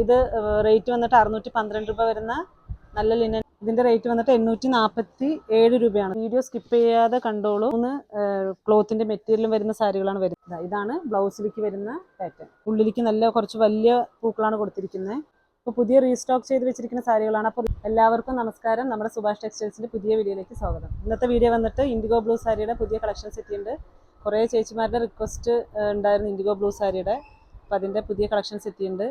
ഇത് റേറ്റ് വന്നിട്ട് 612 രൂപ വരുന്ന നല്ല ലിനൻ. ഇതിന്റെ റേറ്റ് വന്നിട്ട് 847 രൂപയാണ്. വീഡിയോ സ്കിപ്പ് ചെയ്യാതെ കണ്ടോളൂ. 3 ക്ലോത്തിന്റെ മെറ്റീരിയലും വരുന്ന സാരികളാണ് വരുന്നത്. ഇതാണ് ബ്ലൗസിലേക്ക് വരുന്ന പാറ്റേൺ. ഉള്ളിലേക്ക് നല്ല കുറച്ച് വലിയ പൂക്കളാണ് കൊടുത്തിരിക്കുന്നത്. ഇപ്പോൾ പുതിയ റീസ്റ്റോക്ക് ചെയ്ത് വെച്ചിരിക്കുന്ന സാരികളാണ്. അപ്പോൾ എല്ലാവർക്കും നമസ്കാരം. നമ്മുടെ സുഭാഷ് ടെക്സ്റ്റൈൽസിന്റെ പുതിയ വീഡിയോയിലേക്ക് സ്വാഗതം. ഇന്നത്തെ വീഡിയോ വന്നിട്ട് ഇൻഡിഗോ ബ്ലൂ സാരിയുടെ പുതിയ കളക്ഷൻസ് എത്തിയിട്ടുണ്ട്. കുറേ ചേച്ചിമാരുടെ റിക്വസ്റ്റ് ഉണ്ടായിരുന്നു ഇൻഡിഗോ ബ്ലൂ സാരിയുടെ. അപ്പോൾ അതിൻ്റെ പുതിയ കളക്ഷൻസ് എത്തിയിട്ടുണ്ട്.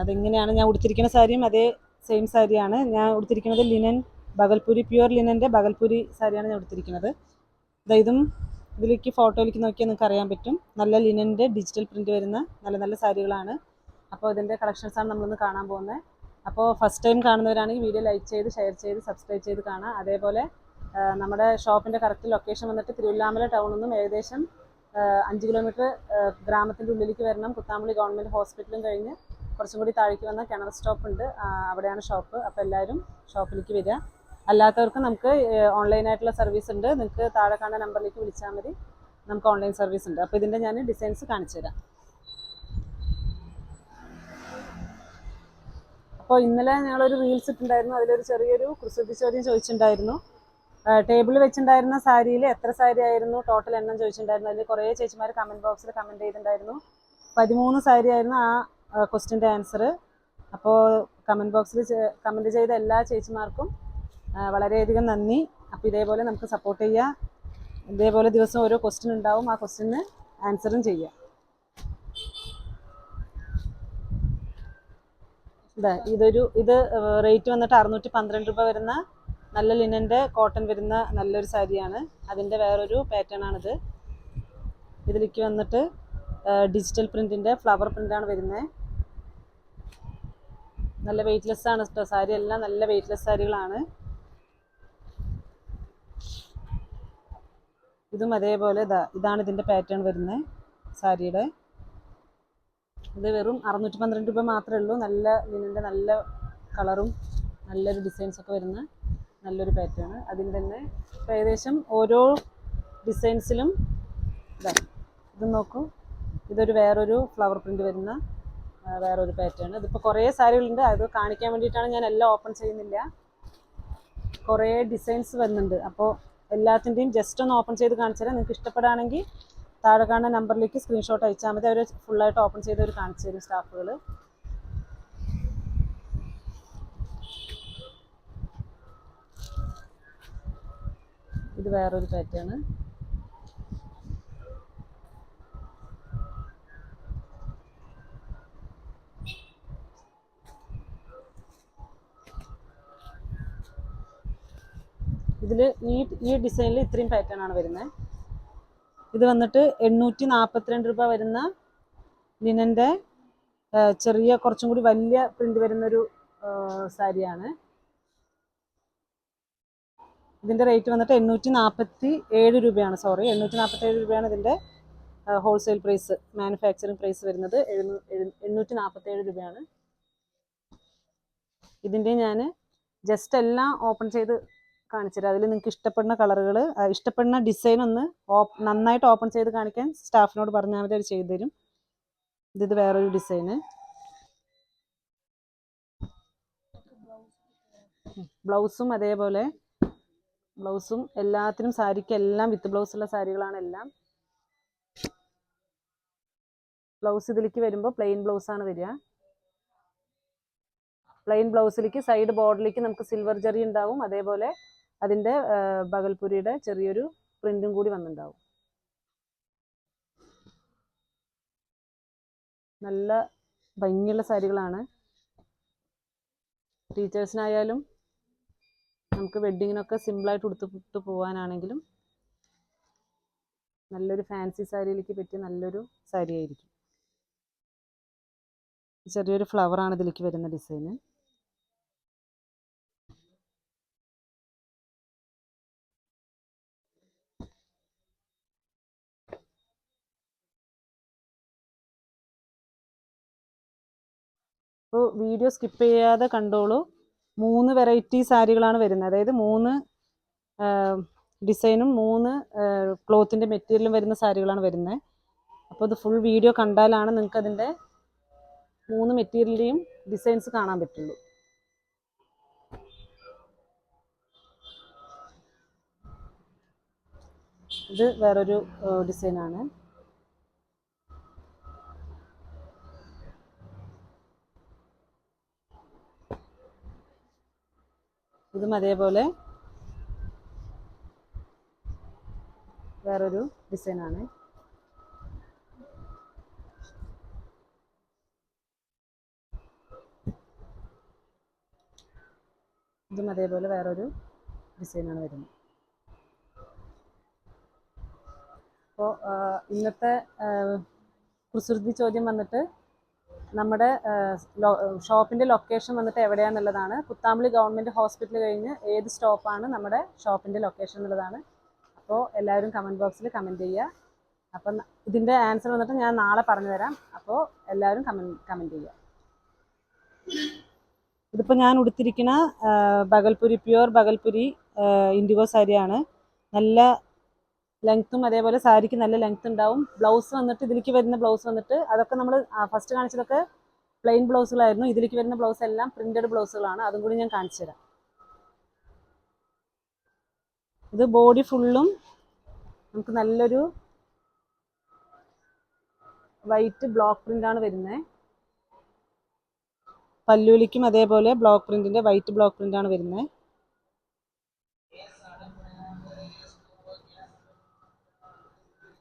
അതെങ്ങനെയാണ് ഞാൻ ഉടുത്തിരിക്കുന്ന സാരിയും അതേ സെയിം സാരിയാണ്. ഞാൻ ഉടുത്തിരിക്കുന്നത് ലിനൻ ബഗൽപൂരി, പ്യുവർ ലിനൻ്റെ ബഗൽപൂരി സാരിയാണ് ഞാൻ ഉടുത്തിരിക്കുന്നത്. ഇതും ഇതിലേക്ക് ഫോട്ടോയിലേക്ക് നോക്കിയാൽ നിങ്ങൾക്ക് അറിയാൻ പറ്റും. നല്ല ലിനൻ്റെ ഡിജിറ്റൽ പ്രിൻറ്റ് വരുന്ന നല്ല നല്ല സാരികളാണ്. അപ്പോൾ ഇതിൻ്റെ കളക്ഷൻസാണ് നമ്മളിന്ന് കാണാൻ പോകുന്നത്. അപ്പോൾ ഫസ്റ്റ് ടൈം കാണുന്നവരാണെങ്കിൽ വീഡിയോ ലൈക്ക് ചെയ്ത് ഷെയർ ചെയ്ത് സബ്സ്ക്രൈബ് ചെയ്ത് കാണാം. അതേപോലെ നമ്മുടെ ഷോപ്പിൻ്റെ കറക്റ്റ് ലൊക്കേഷൻ വന്നിട്ട് തിരുവല്ലാമല ടൗണിൽ നിന്നും ഏകദേശം 5 കിലോമീറ്റർ ഗ്രാമത്തിൻ്റെ ഉള്ളിലേക്ക് വരണം. കുത്താമ്പള്ളി ഗവൺമെൻറ് ഹോസ്പിറ്റലും കഴിഞ്ഞ് കുറച്ചും കൂടി താഴേക്ക് വന്ന കിണർ സ്റ്റോപ്പ് ഉണ്ട്, അവിടെയാണ് ഷോപ്പ്. അപ്പോൾ എല്ലാവരും ഷോപ്പിലേക്ക് വരിക. അല്ലാത്തവർക്ക് നമുക്ക് ഓൺലൈനായിട്ടുള്ള സർവീസ് ഉണ്ട്. നിങ്ങൾക്ക് താഴെ കാണുന്ന നമ്പറിലേക്ക് വിളിച്ചാൽ മതി, നമുക്ക് ഓൺലൈൻ സർവീസ് ഉണ്ട്. അപ്പോൾ ഇതിൻ്റെ ഞാൻ ഡിസൈൻസ് കാണിച്ചു തരാം. അപ്പോൾ ഇന്നലെ ഞങ്ങളൊരു റീൽസ് ഇട്ടുണ്ടായിരുന്നു. അതിലൊരു ചെറിയൊരു കുസൃതി ചോദ്യം ചോദിച്ചിട്ടുണ്ടായിരുന്നു. ടേബിൾ വെച്ചിട്ടുണ്ടായിരുന്ന സാരിയിൽ എത്ര സാരി ആയിരുന്നു ടോട്ടൽ എണ്ണം ചോദിച്ചിട്ടുണ്ടായിരുന്നു. അതിൽ കുറേ ചേച്ചിമാർ കമൻറ്റ് ബോക്സിൽ കമൻറ്റ് ചെയ്തിട്ടുണ്ടായിരുന്നു. 13 സാരി ആയിരുന്നു ആ ക്വസ്റ്റ്യൻ്റെ ആൻസർ. അപ്പോൾ കമൻറ്റ് ബോക്സിൽ കമൻറ്റ് ചെയ്ത എല്ലാ ചേച്ചിമാർക്കും വളരെയധികം നന്ദി. അപ്പോൾ ഇതേപോലെ നമുക്ക് സപ്പോർട്ട് ചെയ്യുക. ഇതേപോലെ ദിവസം ഓരോ ക്വസ്റ്റ്യൻ ഉണ്ടാവും, ആ ക്വസ്റ്റ്യന് ആൻസറും ചെയ്യുക. ഇത് റേറ്റ് വന്നിട്ട് 612 രൂപ വരുന്ന നല്ല ലിനൻ്റെ കോട്ടൺ വരുന്ന നല്ലൊരു സാരിയാണ്. അതിൻ്റെ വേറൊരു പാറ്റേൺ ആണിത്. ഇതിലേക്ക് വന്നിട്ട് ഡിജിറ്റൽ പ്രിൻറ്റിൻ്റെ ഫ്ലവർ പ്രിൻ്റാണ് വരുന്നത്. നല്ല വെയ്റ്റ്ലെസ് ആണ് കേട്ടോ. സാരി എല്ലാം നല്ല വെയ്റ്റ്ലെസ് സാരികളാണ്. ഇതും അതേപോലെ ഇതാണ് ഇതിൻ്റെ പാറ്റേൺ വരുന്നത് സാരിയുടെ. ഇത് വെറും 612 രൂപ മാത്രമേ ഉള്ളൂ. നല്ല ലിനൻ്റെ നല്ല കളറും നല്ലൊരു ഡിസൈൻസൊക്കെ വരുന്ന നല്ലൊരു പാറ്റേൺ. അതിൻ്റെ തന്നെ ഇപ്പോൾ ഏകദേശം ഓരോ ഡിസൈൻസിലും ഇത് നോക്കൂ. ഇതൊരു വേറൊരു ഫ്ലവർ പ്രിൻ്റ് വരുന്ന വേറൊരു പാറ്റേൺ. ഇതിപ്പോൾ കുറേ സാരികളുണ്ട്, അത് കാണിക്കാൻ വേണ്ടിയിട്ടാണ് ഞാൻ എല്ലാം ഓപ്പൺ ചെയ്യുന്നില്ല. കുറേ ഡിസൈൻസ് വരുന്നുണ്ട്. അപ്പോൾ എല്ലാത്തിൻ്റെയും ജസ്റ്റ് ഒന്ന് ഓപ്പൺ ചെയ്ത് കാണിച്ചു തരാം. നിങ്ങൾക്ക് ഇഷ്ടപ്പെടുകയാണെങ്കിൽ താഴെ കാണുന്ന നമ്പറിലേക്ക് സ്ക്രീൻഷോട്ട് അയച്ചാൽ മതി. അവർ ഫുള്ളായിട്ട് ഓപ്പൺ ചെയ്ത് അവർ കാണിച്ചു തരും സ്റ്റാഫുകൾ. ഇത് വേറൊരു പാറ്റേൺ. ഇതിൽ ഈ ഡിസൈനിൽ ഇത്രയും പാറ്റേൺ ആണ് വരുന്നത്. ഇത് വന്നിട്ട് 842 രൂപ വരുന്ന ലിനൻ്റെ ചെറിയ കുറച്ചും കൂടി വലിയ പ്രിന്റ് വരുന്നൊരു സാരിയാണ്. ഇതിൻ്റെ റേറ്റ് വന്നിട്ട് 847 രൂപയാണ്. 847 രൂപയാണ് ഇതിൻ്റെ ഹോൾസെയിൽ പ്രൈസ്. മാനുഫാക്ചറിങ് പ്രൈസ് വരുന്നത് 847 രൂപയാണ്. ഇതിൻ്റെ ഞാൻ ജസ്റ്റ് എല്ലാം ഓപ്പൺ ചെയ്ത് കാണിച്ചുതരാം. അതിൽ നിങ്ങൾക്ക് ഇഷ്ടപ്പെടുന്ന കളറുകൾ, ഇഷ്ടപ്പെടുന്ന ഡിസൈൻ ഒന്ന് നന്നായിട്ട് ഓപ്പൺ ചെയ്ത് കാണിക്കാൻ സ്റ്റാഫിനോട് പറഞ്ഞാൽ മതി, അവർ ചെയ്തു തരും. ഇത് വേറൊരു ഡിസൈന്. ബ്ലൗസും അതേപോലെ, ബ്ലൗസും എല്ലാത്തിനും സാരിക്ക് എല്ലാം വിത്ത് ബ്ലൗസുള്ള സാരികളാണ് എല്ലാം. ബ്ലൗസ് ഇതിലേക്ക് വരുമ്പോൾ പ്ലെയിൻ ബ്ലൗസാണ് വരിക. പ്ലെയിൻ ബ്ലൗസിലേക്ക് സൈഡ് ബോർഡറിലേക്ക് നമുക്ക് സിൽവർ ജറി ഉണ്ടാവും. അതേപോലെ അതിൻ്റെ ബഗൽപുരിയുടെ ചെറിയൊരു പ്രിന്റും കൂടി വന്നിട്ടുണ്ടാവും. നല്ല ഭംഗിയുള്ള സാരികളാണ്. ടീച്ചേഴ്സിനായാലും നമുക്ക് വെഡ്ഡിങ്ങിനൊക്കെ സിമ്പിളായിട്ട് ഉടുത്തിട്ട് പോകാനാണെങ്കിലും നല്ലൊരു ഫാൻസി സാരിയിലേക്ക് പറ്റിയ നല്ലൊരു സാരി ആയിരിക്കും. ചെറിയൊരു ഫ്ലവറാണ് ഇതിലേക്ക് വരുന്ന ഡിസൈന്. അപ്പോൾ വീഡിയോ സ്കിപ്പ് ചെയ്യാതെ കണ്ടോളൂ. 3 വെറൈറ്റി സാരികളാണ് വരുന്നത്. അതായത് 3 ഡിസൈനും 3 ക്ലോത്തിൻ്റെ മെറ്റീരിയലും വരുന്ന സാരികളാണ് വരുന്നത്. അപ്പോൾ ഇത് ഫുൾ വീഡിയോ കണ്ടാലാണ് നിങ്ങൾക്ക് അതിൻ്റെ 3 മെറ്റീരിയലിൻ്റെയും ഡിസൈൻസ് കാണാൻ പറ്റുള്ളൂ. ഇത് വേറൊരു ഡിസൈനാണ്. ഇതും അതേപോലെ വേറൊരു ഡിസൈനാണ്. ഇതും അതേപോലെ വേറൊരു ഡിസൈനാണ് വരുന്നത്. അപ്പോൾ ഇന്നത്തെ കുസൃതി ചോദ്യം വന്നിട്ട് നമ്മുടെ ഷോപ്പിൻ്റെ ലൊക്കേഷൻ വന്നിട്ട് എവിടെയാണെന്നുള്ളതാണ്. കുത്താമ്പളി ഗവൺമെൻറ് ഹോസ്പിറ്റൽ കഴിഞ്ഞ് ഏത് സ്റ്റോപ്പാണ് നമ്മുടെ ഷോപ്പിൻ്റെ ലൊക്കേഷൻ എന്നുള്ളതാണ്. അപ്പോൾ എല്ലാവരും കമൻറ്റ് ബോക്സിൽ കമൻറ്റ് ചെയ്യുക. അപ്പം ഇതിൻ്റെ ആൻസർ വന്നിട്ട് ഞാൻ നാളെ പറഞ്ഞു തരാം. അപ്പോൾ എല്ലാവരും കമൻറ്റ് ചെയ്യുക. ഇതിപ്പോൾ ഞാൻ ഉടുത്തിരിക്കുന്ന ബഗൽപുരി, പ്യുവർ ബഗൽപുരി ഇൻഡിഗോ സാരിയാണ്. നല്ല ലെങ്ത്തും അതേപോലെ സാരിക്ക് നല്ല ലെങ്ത് ഉണ്ടാവും. ബ്ലൗസ് വന്നിട്ട് ഇതിലേക്ക് വരുന്ന ബ്ലൗസ് വന്നിട്ട് അതൊക്കെ നമ്മൾ ഫസ്റ്റ് കാണിച്ചതൊക്കെ പ്ലെയിൻ ബ്ലൗസുകളായിരുന്നു. ഇതിലേക്ക് വരുന്ന ബ്ലൗസ് എല്ലാം പ്രിന്റഡ് ബ്ലൗസുകളാണ്. അതും കൂടി ഞാൻ കാണിച്ചു തരാം. ഇത് ബോഡി ഫുള്ളും നമുക്ക് നല്ലൊരു വൈറ്റ് ബ്ലോക്ക് പ്രിന്റാണ് വരുന്നത്. പല്ലൂലിക്കും അതേപോലെ ബ്ലോക്ക് പ്രിന്റിന്റെ വൈറ്റ് ബ്ലോക്ക് പ്രിന്റാണ് വരുന്നത്.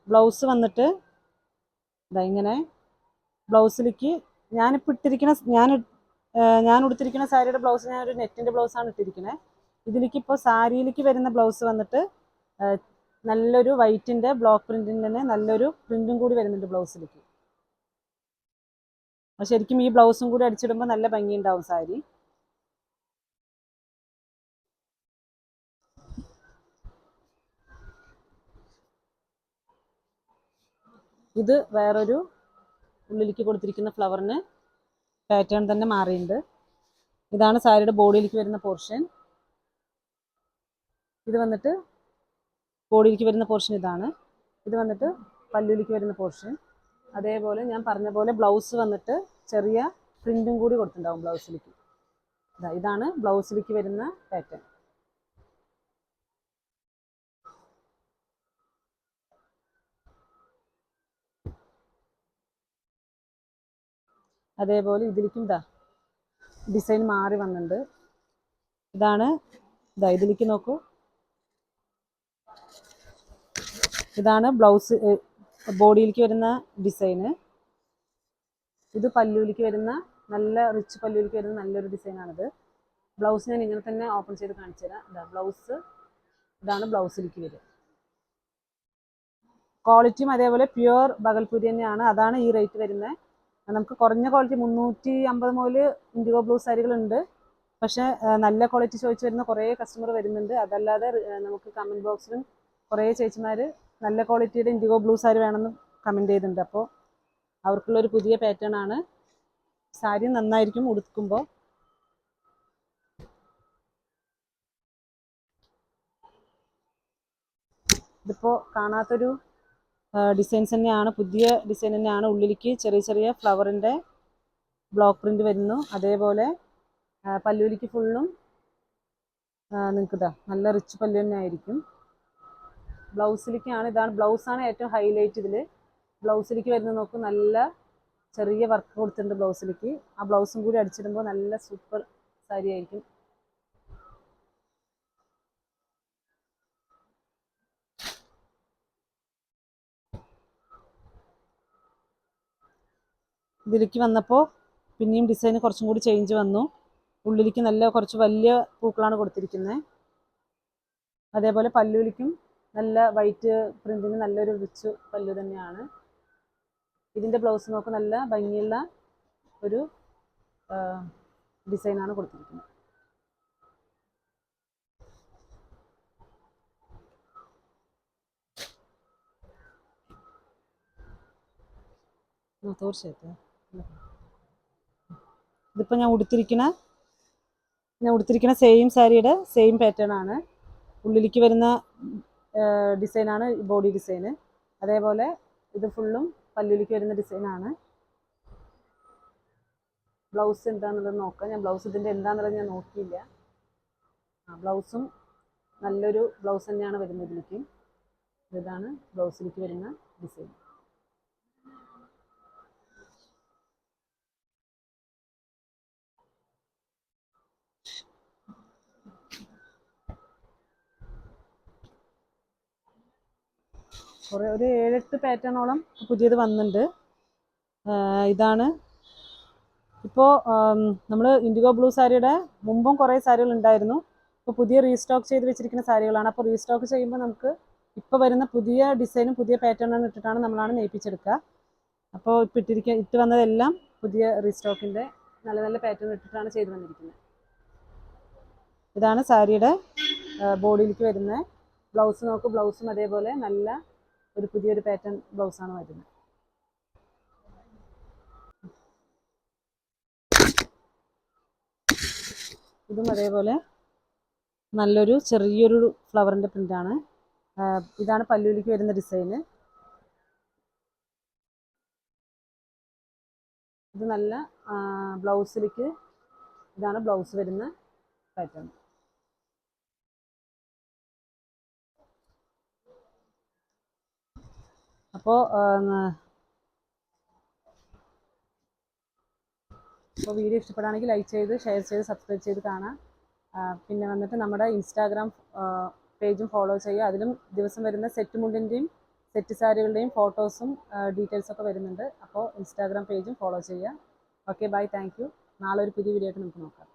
ബ്ലൗസ് വന്നിട്ട് ഇങ്ങനെ ബ്ലൗസിലേക്ക് ഞാനിപ്പോൾ ഞാൻ ഉടുത്തിരിക്കുന്ന സാരിയുടെ ബ്ലൗസ് ഞാനൊരു നെറ്റിൻ്റെ ബ്ലൗസാണ് ഇട്ടിരിക്കുന്നത്. ഇതിലേക്ക് ഇപ്പോൾ സാരിയിലേക്ക് വരുന്ന ബ്ലൗസ് വന്നിട്ട് നല്ലൊരു വൈറ്റിൻ്റെ ബ്ലോക്ക് പ്രിന്റിന് തന്നെ നല്ലൊരു പ്രിന്റും കൂടി വരുന്നുണ്ട് ബ്ലൗസിലേക്ക്. ശരിക്കും ഈ ബ്ലൗസും കൂടി അടിച്ചിടുമ്പോൾ നല്ല ഭംഗിയുണ്ടാവും സാരി. ഇത് വേറൊരു ഉള്ളിലേക്ക് കൊടുത്തിരിക്കുന്ന ഫ്ലവറിന് പാറ്റേൺ തന്നെ മാറിയിട്ടുണ്ട്. ഇതാണ് സാരിയുടെ ബോഡിയിലേക്ക് വരുന്ന പോർഷൻ. ഇത് വന്നിട്ട് ബോഡിയിലേക്ക് വരുന്ന പോർഷൻ ഇതാണ്. ഇത് വന്നിട്ട് പല്ലുവിലേക്ക് വരുന്ന പോർഷൻ. അതേപോലെ ഞാൻ പറഞ്ഞ പോലെ ബ്ലൗസ് വന്നിട്ട് ചെറിയ പ്രിന്റും കൂടി കൊടുത്തിട്ടുണ്ടാവും ബ്ലൗസിലേക്ക്. ഇതാണ് ബ്ലൗസിലേക്ക് വരുന്ന പാറ്റേൺ. അതേപോലെ ഇതിലേക്കും ഡിസൈൻ മാറി വന്നിട്ടുണ്ട്. ഇതാണ് ഇതിലേക്ക് നോക്കൂ. ഇതാണ് ബ്ലൗസ് ബോഡിയിലേക്ക് വരുന്ന ഡിസൈന്. ഇത് പല്ലുവിലേക്ക് വരുന്ന നല്ല റിച്ച് പല്ലുവിലേക്ക് വരുന്ന നല്ലൊരു ഡിസൈനാണിത്. ബ്ലൗസ് ഞാൻ ഇങ്ങനെ തന്നെ ഓപ്പൺ ചെയ്ത് കാണിച്ചു തരാം. ബ്ലൗസ് ഇതാണ് ബ്ലൗസിലേക്ക് വരിക. ക്വാളിറ്റിയും അതേപോലെ പ്യുവർ ബഗൽപൂരി തന്നെയാണ്. അതാണ് ഈ റേറ്റ് വരുന്നത്. നമുക്ക് കുറഞ്ഞ ക്വാളിറ്റി 350 മുതൽ ഇൻഡിഗോ ബ്ലൂ സാരികളുണ്ട്. പക്ഷേ നല്ല ക്വാളിറ്റി ചോദിച്ചു വരുന്ന കുറേ കസ്റ്റമർ വരുന്നുണ്ട്. അതല്ലാതെ നമുക്ക് കമൻറ്റ് ബോക്സിലും കുറേ ചേച്ചിമാർ നല്ല ക്വാളിറ്റിയുടെ ഇൻഡിഗോ ബ്ലൂ സാരി വേണമെന്ന് കമൻറ്റ് ചെയ്തിട്ടുണ്ട്. അപ്പോൾ അവർക്കുള്ളൊരു പുതിയ പാറ്റേൺ ആണ്. സാരി നന്നായിരിക്കും ഉടുക്കുമ്പോൾ. ഇതിപ്പോൾ കാണാത്തൊരു ഡിസൈൻസ് തന്നെയാണ്, പുതിയ ഡിസൈൻ തന്നെയാണ്. ഉള്ളിലേക്ക് ചെറിയ ചെറിയ ഫ്ലവറിൻ്റെ ബ്ലോക്ക് പ്രിന്റ് വരുന്നു. അതേപോലെ പല്ലുവിലേക്ക് ഫുള്ളും നിങ്ങൾക്ക് നല്ല റിച്ച് പല്ലു തന്നെ ആയിരിക്കും. ബ്ലൗസിലേക്കാണ് ഇതാണ് ബ്ലൗസാണ് ഏറ്റവും ഹൈലൈറ്റ്. ഇതിൽ ബ്ലൗസിലേക്ക് വരുന്നത് നോക്കും, നല്ല ചെറിയ വർക്ക് കൊടുത്തിട്ടുണ്ട് ബ്ലൗസിലേക്ക്. ആ ബ്ലൗസും കൂടി അടിച്ചിടുമ്പോൾ നല്ല സൂപ്പർ സാരി ആയിരിക്കും. ഇതിലേക്ക് വന്നപ്പോൾ പിന്നെയും ഡിസൈൻ കുറച്ചും കൂടി ചേഞ്ച് വന്നു. ഉള്ളിലേക്ക് നല്ല കുറച്ച് വലിയ പൂക്കളാണ് കൊടുത്തിരിക്കുന്നത്. അതേപോലെ പല്ലുവിലേക്കും നല്ല വൈറ്റ് പ്രിന്റിന് നല്ലൊരു റിച്ച് പല്ലു തന്നെയാണ്. ഇതിൻ്റെ ബ്ലൗസ് നോക്ക്, നല്ല ഭംഗിയുള്ള ഒരു ഡിസൈനാണ് കൊടുത്തിരിക്കുന്നത്. തീർച്ചയായിട്ടും ഇതിപ്പോൾ ഞാൻ ഉടുത്തിരിക്കുന്ന സെയിം സാരിയുടെ സെയിം പാറ്റേൺ ആണ്. ഉള്ളിലേക്ക് വരുന്ന ഡിസൈനാണ് ബോഡി ഡിസൈന്. അതേപോലെ ഇത് ഫുള്ളും പല്ലുവിലേക്ക് വരുന്ന ഡിസൈനാണ്. ബ്ലൗസ് എന്താണെന്നുള്ളത് നോക്കാം. ഞാൻ ബ്ലൗസ് ഇതിൻ്റെ എന്താണെന്നുള്ളത് ഞാൻ നോക്കിയില്ല. ബ്ലൗസും നല്ലൊരു ബ്ലൗസ് തന്നെയാണ് വരുന്നത് ഇതിലേക്ക്. ഇതാണ് ബ്ലൗസിലേക്ക് വരുന്ന ഡിസൈൻ. കുറേ ഒരു 7-8 പാറ്റേണോളം പുതിയത് വന്നിട്ടുണ്ട്. ഇതാണ് ഇപ്പോൾ നമ്മൾ ഇൻഡിഗോ ബ്ലൂ സാരിയുടെ മുമ്പും കുറേ സാരികൾ ഉണ്ടായിരുന്നു. ഇപ്പോൾ പുതിയ റീസ്റ്റോക്ക് ചെയ്ത് വെച്ചിരിക്കുന്ന സാരികളാണ്. അപ്പോൾ റീസ്റ്റോക്ക് ചെയ്യുമ്പോൾ നമുക്ക് ഇപ്പോൾ വരുന്ന പുതിയ ഡിസൈനും പുതിയ പാറ്റേണും ഇട്ടിട്ടാണ് നമ്മളാണ് നെയ്പ്പിച്ചെടുക്കുക. അപ്പോൾ ഇപ്പോൾ ഇട്ട് വന്നതെല്ലാം പുതിയ റീസ്റ്റോക്കിൻ്റെ നല്ല നല്ല പാറ്റേൺ ഇട്ടിട്ടാണ് ചെയ്ത് വന്നിരിക്കുന്നത്. ഇതാണ് സാരിയുടെ ബോഡിയിലേക്ക് വരുന്ന ബ്ലൗസ്. നോക്ക്, ബ്ലൗസും അതേപോലെ നല്ല ഒരു പുതിയൊരു പാറ്റേൺ ബ്ലൗസാണ് വരുന്നത്. ഇതും അതേപോലെ നല്ലൊരു ചെറിയൊരു ഫ്ലവറിൻ്റെ പ്രിൻ്റാണ്. ഇതാണ് പല്ലുവിലേക്ക് വരുന്ന ഡിസൈന്. ഇത് നല്ല ബ്ലൗസിലേക്ക്, ഇതാണ് ബ്ലൗസ് വരുന്ന പാറ്റേൺ. അപ്പോൾ വീഡിയോ ഇഷ്ടപ്പെടുകയാണെങ്കിൽ ലൈക്ക് ചെയ്ത് ഷെയർ ചെയ്ത് സബ്സ്ക്രൈബ് ചെയ്ത് കാണാം. പിന്നെ വന്നിട്ട് നമ്മുടെ ഇൻസ്റ്റാഗ്രാം പേജും ഫോളോ ചെയ്യുക. അതിലും ദിവസം വരുന്ന സെറ്റ് മുണ്ടിൻ്റെയും സെറ്റ് സാരികളുടെയും ഫോട്ടോസും ഡീറ്റെയിൽസൊക്കെ വരുന്നുണ്ട്. അപ്പോൾ ഇൻസ്റ്റാഗ്രാം പേജും ഫോളോ ചെയ്യുക. Okay, bye, thank you. നാളെ ഒരു പുതിയ വീഡിയോ ആയിട്ട് നമുക്ക് നോക്കാം.